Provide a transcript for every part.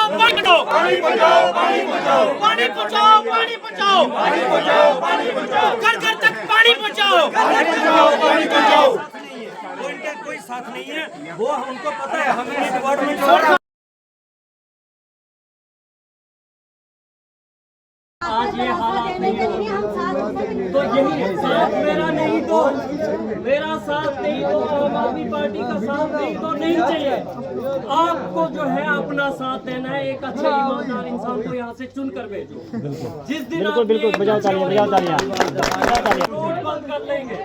पानी बचाओ, पानी बचाओ, पानी बचाओ, पानी बचाओ, पानी बचाओ, पानी बचाओ, पानी बचाओ, घर घर तक पानी पहुंचाओ, पानी बचाओ। वो इनका कोई साथ नहीं है, वो उनको पता है हमें डिपार्टमेंट आज ये हालात नहीं हो तो यही साथ मेरा नहीं तो मेरा साथ नहीं तो आम आदमी पार्टी का साथ नहीं तो नहीं चाहिए। आपको जो है अपना साथ देना है, एक अच्छे ईमानदार इंसान को यहाँ से चुन कर भेजो। जिस दिन बिल्कुल रोड बंद कर लेंगे,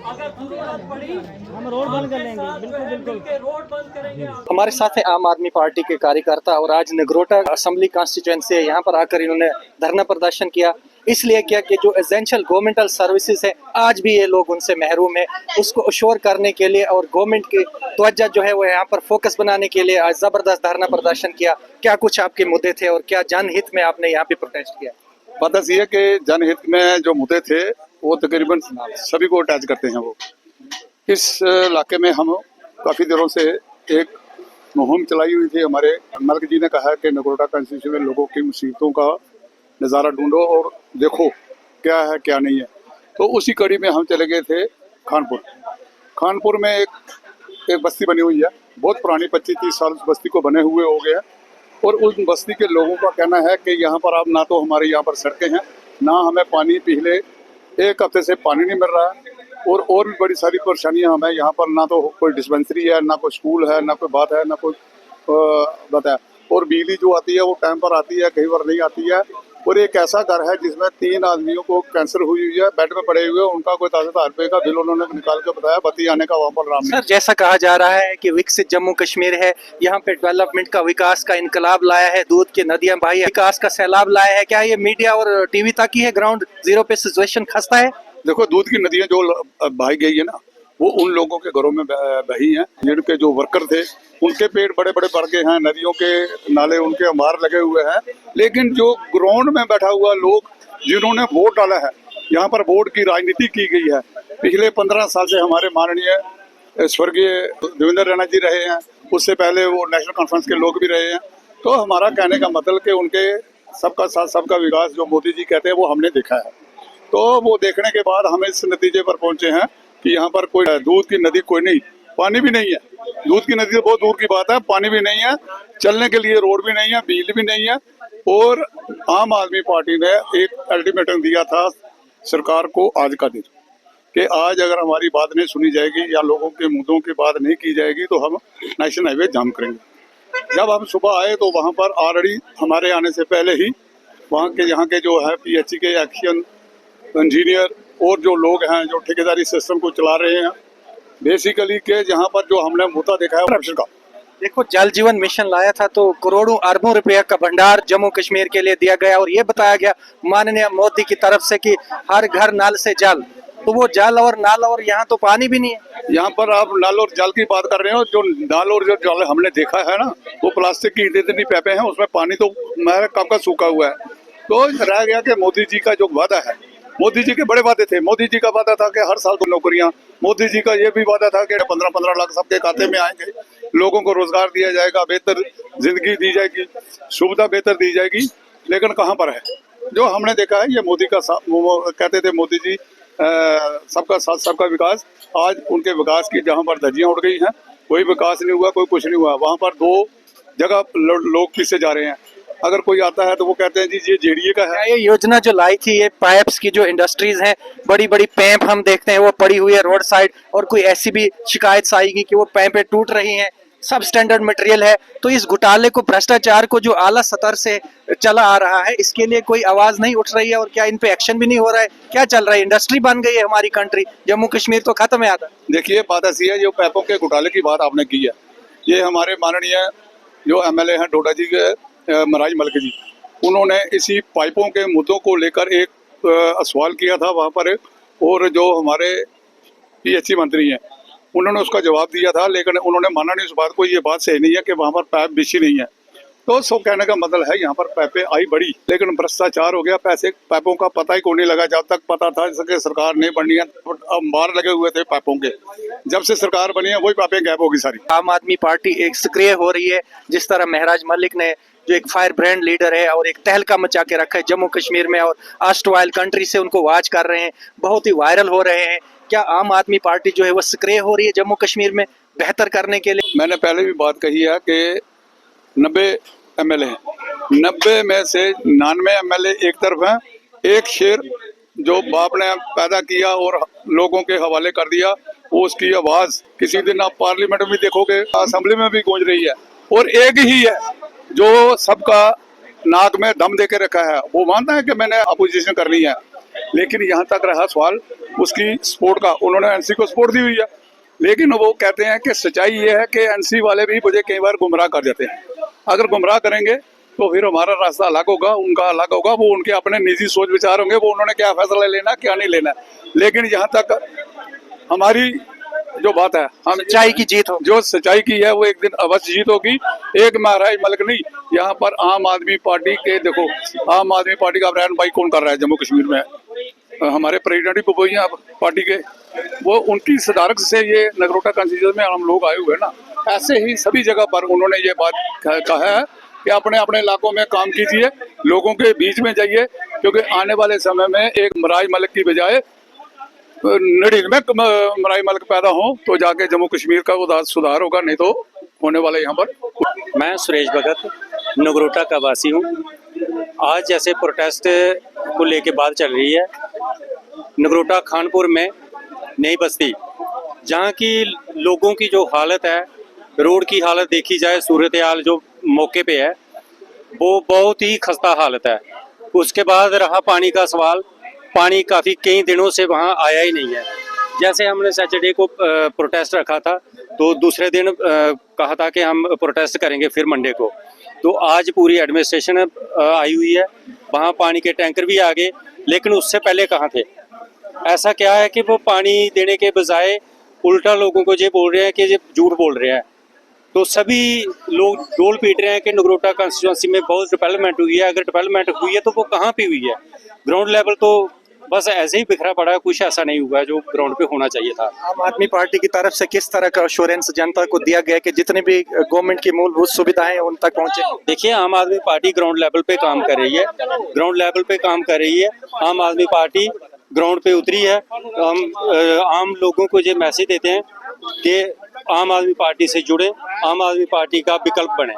अगर जरूरत पड़ी हम रोड बंद कर लेंगे, बिल्कुल रोड बंद करेंगे। हमारे साथ है आम आदमी पार्टी के कार्यकर्ता और आज नगरोटा असेंबली कॉन्स्टिट्यूएंसी है, यहाँ पर आकर इन्होंने धरना प्रदर्शन किया। इसलिए किया कि जो एसेंशियल गवर्नमेंटल सर्विसेज है आज भी ये लोग उनसे महरूम है, उसको अश्योर करने के लिए और गवर्नमेंट की तवज्जो जो है वो यहाँ पर फोकस बनाने के लिए आज जबरदस्त धरना प्रदर्शन किया। क्या कुछ आपके मुद्दे थे और क्या जनहित में आपने यहाँ पे प्रोटेस्ट किया? पता है कि जनहित में जो मुद्दे थे वो तकरीबन सभी को अटैच करते हैं। वो इस इलाके में हम काफ़ी दिनों से एक मुहिम चलाई हुई थी। हमारे मलिक जी ने कहा कि नगरोटा कॉन्स्टिट्यूंसी में लोगों की मुसीबतों का नज़ारा ढूंढो और देखो क्या है क्या नहीं है। तो उसी कड़ी में हम चले गए थे खानपुर। खानपुर में एक बस्ती बनी हुई है, बहुत पुरानी, 25-30 साल उस बस्ती को बने हुए हो गए हैं। और उस बस्ती के लोगों का कहना है कि यहाँ पर अब ना तो हमारे यहाँ पर सड़कें हैं, ना हमें पानी, पिछले एक हफ्ते से पानी नहीं मिल रहा है। और भी बड़ी सारी परेशानियाँ हमें यहाँ पर, ना तो कोई डिस्पेंसरी है, ना कोई स्कूल है, ना कोई बात है, ना कोई बात है। और बिजली जो आती है वो टाइम पर आती है, कई बार नहीं आती है। और एक ऐसा घर है जिसमें 3 आदमियों को कैंसर हुई हुई है, बेड में पड़े हुए, उनका कोई 10,000 रुपये का बिल उन्होंने निकाल के बताया, बत्ती आने का वहाँ पर राम नहीं। सर, जैसा कहा जा रहा है कि विकसित जम्मू कश्मीर है, यहाँ पे डेवलपमेंट का, विकास का इनकलाब लाया है, दूध की नदियां बहाई है, विकास का सैलाब लाया है। क्या ये मीडिया और टीवी तक ही है? ग्राउंड जीरो पे सिचुएशन खस्ता है। देखो, दूध की नदियां जो बहाई गई है ना, वो उन लोगों के घरों में बही हैं जिनके जो वर्कर थे, उनके पेट बड़े बड़े भर गए हैं, नदियों के नाले उनके अंबार लगे हुए हैं। लेकिन जो ग्राउंड में बैठा हुआ लोग जिन्होंने वोट डाला है, यहाँ पर वोट की राजनीति की गई है। पिछले 15 साल से हमारे माननीय स्वर्गीय देवेंद्र रैना जी रहे हैं, उससे पहले वो नेशनल कॉन्फ्रेंस के लोग भी रहे हैं। तो हमारा कहने का मतलब कि उनके सबका साथ सबका विकास जो मोदी जी कहते हैं वो हमने देखा है। तो वो देखने के बाद हम इस नतीजे पर पहुंचे हैं कि यहाँ पर कोई दूध की नदी कोई नहीं, पानी भी नहीं है। दूध की नदी तो बहुत दूर की बात है, पानी भी नहीं है, चलने के लिए रोड भी नहीं है, बिजली भी नहीं है। और आम आदमी पार्टी ने एक अल्टीमेटम दिया था सरकार को आज का दिन, कि आज अगर हमारी बात नहीं सुनी जाएगी या लोगों के मुद्दों की बात नहीं की जाएगी तो हम नेशनल हाईवे जाम करेंगे। जब हम सुबह आए तो वहाँ पर ऑलरेडी हमारे आने से पहले ही वहाँ के यहाँ के जो है PHE के एक्शन इंजीनियर और जो लोग हैं जो ठेकेदारी सिस्टम को चला रहे हैं, बेसिकली के जहाँ पर जो हमने मुद्दा देखा है करप्शन का। देखो, जल जीवन मिशन लाया था तो करोड़ों अरबों रुपए का भंडार जम्मू कश्मीर के लिए दिया गया और ये बताया गया माननीय मोदी की तरफ से कि हर घर नल से जल। तो वो जल और नल और यहाँ तो पानी भी नहीं है। यहाँ पर आप नल और जल की बात कर रहे हो, जो नल और जो जल हमने देखा है ना, वो प्लास्टिक की इतनी पैपे हैं, उसमें पानी तो कब का सूखा हुआ है। तो रह गया कि मोदी जी का जो वादा है, मोदी जी के बड़े वादे थे। मोदी जी का वादा था कि हर साल 2 नौकरियां, मोदी जी का ये भी वादा था कि 15-15 लाख सबके खाते में आएंगे, लोगों को रोजगार दिया जाएगा, बेहतर जिंदगी दी जाएगी, सुविधा बेहतर दी जाएगी। लेकिन कहाँ पर है? जो हमने देखा है ये मोदी का कहते थे मोदी जी सबका साथ सबका विकास। आज उनके विकास की जहाँ पर धज्जियां उड़ गई हैं, कोई विकास नहीं हुआ, कोई कुछ नहीं हुआ। वहाँ पर 2 जगह लोग पीछे जा रहे हैं। अगर कोई आता है तो वो कहते हैं जी ये जेडीए का है। ये योजना जो लाई थी, ये पाइप्स की जो इंडस्ट्रीज हैं, बड़ी बड़ी पैप हम देखते हैं वो पड़ी हुई है रोड साइड, और कोई ऐसी भी शिकायत आएगी कि वो पैपें टूट रही हैं, सब स्टैंडर्ड मटेरियल है। तो इस घोटाले को, भ्रष्टाचार को जो आला सतर से चला आ रहा है, इसके लिए कोई आवाज नहीं उठ रही है और क्या इन पे एक्शन भी नहीं हो रहा है? क्या चल रहा है? इंडस्ट्री बन गई है हमारी कंट्री, जम्मू कश्मीर तो खत्म है आधा। देखिए, बात ऐसी है, जो पैपों के घोटाले की बात आपने की है, ये हमारे माननीय जो MLA हैं डोडा जी के महाराज मलिक जी, उन्होंने इसी पाइपों के मुद्दों को लेकर एक सवाल किया था वहाँ पर, और जो हमारे PHE मंत्री हैं उन्होंने उसका जवाब दिया था। लेकिन उन्होंने माना नहीं उस बात को, ये बात सही नहीं है कि वहाँ पर पाइप बिछी नहीं है। तो सब कहने का मतलब है यहाँ पर पैपें आई बड़ी, लेकिन भ्रष्टाचार हो गया। पैपों का पता ही कोई नहीं लगा। जब तक पता था कि सरकार नहीं बननी है, अंबार लगे हुए थे पैपों के। जब से सरकार बनी है वही पैपें गैप होगी सारी। आम आदमी पार्टी एक सक्रिय हो रही है, जिस तरह महराज मलिक ने जो एक फायर ब्रांड लीडर है और एक तहलका मचा के रखा है जम्मू कश्मीर में, और आस्टवाइल कंट्री से उनको वाच कर रहे हैं, बहुत ही वायरल हो रहे हैं। क्या आम आदमी पार्टी जो है वो सक्रिय हो रही है जम्मू कश्मीर में बेहतर करने के लिए? मैंने पहले भी बात कही है कि 90 एमएलए हैं, 90 में से 99 एमएलए एक तरफ हैं, एक शेर जो बाप ने पैदा किया और लोगों के हवाले कर दिया, वो उसकी आवाज किसी दिन आप पार्लियामेंट में देखोगे, असेंबली में भी गूंज रही है, और एक ही है जो सबका नाक में दम दे के रखा है। वो मानता है कि मैंने अपोजिशन करनी है, लेकिन यहाँ तक रहा सवाल उसकी सपोर्ट का, उन्होंने एनसी को सपोर्ट दी हुई है, लेकिन वो कहते हैं कि सच्चाई ये है कि एनसी वाले भी मुझे कई बार गुमराह कर देते हैं। अगर गुमराह करेंगे तो फिर हमारा रास्ता अलग होगा, उनका अलग होगा, वो उनके अपने निजी सोच विचार होंगे, वो उन्होंने क्या फैसला लेना क्या नहीं लेना। लेकिन यहाँ तक हमारी जो बात है, हम सच्चाई की जीत हो, जो सच्चाई की है वो एक दिन अवश्य जीत होगी। एक महाराज मलिक नहीं, यहाँ पर आम आदमी पार्टी के, देखो आम आदमी पार्टी का ब्रांड भाई कौन कर रहा है जम्मू कश्मीर में? हमारे प्रेसिडेंट ही वही हैं पार्टी के, वो उनकी सदारत से ये नगरोटा कॉन्स्टिट्यूंसी में हम लोग आए हुए हैं ना। ऐसे ही सभी जगह पर उन्होंने ये बात कहा है कि अपने अपने इलाकों में काम कीजिए, लोगों के बीच में जाइए, क्योंकि आने वाले समय में एक महाराज मलिक की बजाय 99 महाराज मलिक पैदा हो तो जाके जम्मू कश्मीर का वो सुधार होगा, नहीं तो होने वाला यहाँ पर। मैं सुरेश भगत नगरोटा का वासी हूँ। आज जैसे प्रोटेस्ट को लेके बात चल रही है, नगरोटा खानपुर में नई बस्ती, जहाँ की लोगों की जो हालत है, रोड की हालत देखी जाए, सूरत हाल जो मौके पे है वो बहुत ही खस्ता हालत है। उसके बाद रहा पानी का सवाल, पानी काफ़ी कई दिनों से वहाँ आया ही नहीं है। जैसे हमने सैटरडे को प्रोटेस्ट रखा था, तो दूसरे दिन कहा था कि हम प्रोटेस्ट करेंगे फिर मंडे को, तो आज पूरी एडमिनिस्ट्रेशन आई हुई है, वहाँ पानी के टैंकर भी आ गए, लेकिन उससे पहले कहाँ थे? ऐसा क्या है कि वो पानी देने के बजाय उल्टा लोगों को ये बोल रहे हैं कि ये झूठ बोल रहे हैं। तो सभी लोग डोल पीट रहे हैं कि नगरोटा कॉन्स्टिट्यूंसी में बहुत डेवलपमेंट हुई है। अगर डेवलपमेंट हुई है तो वो कहाँ पे हुई है? ग्राउंड लेवल तो बस ऐसे ही बिखरा पड़ा है, कुछ ऐसा नहीं हुआ है जो ग्राउंड पे होना चाहिए था। आम आदमी पार्टी की तरफ से किस तरह का अश्योरेंस जनता को दिया गया कि जितनी भी गवर्नमेंट की मूलभूत सुविधाएं हैं उन तक पहुंचे? देखिए, आम आदमी पार्टी ग्राउंड लेवल पे काम कर रही है, ग्राउंड लेवल पे काम कर रही है। आम आदमी पार्टी ग्राउंड पे उतरी है। हम आम लोगों को ये मैसेज देते हैं कि आम आदमी पार्टी से जुड़े, आम आदमी पार्टी का विकल्प बने।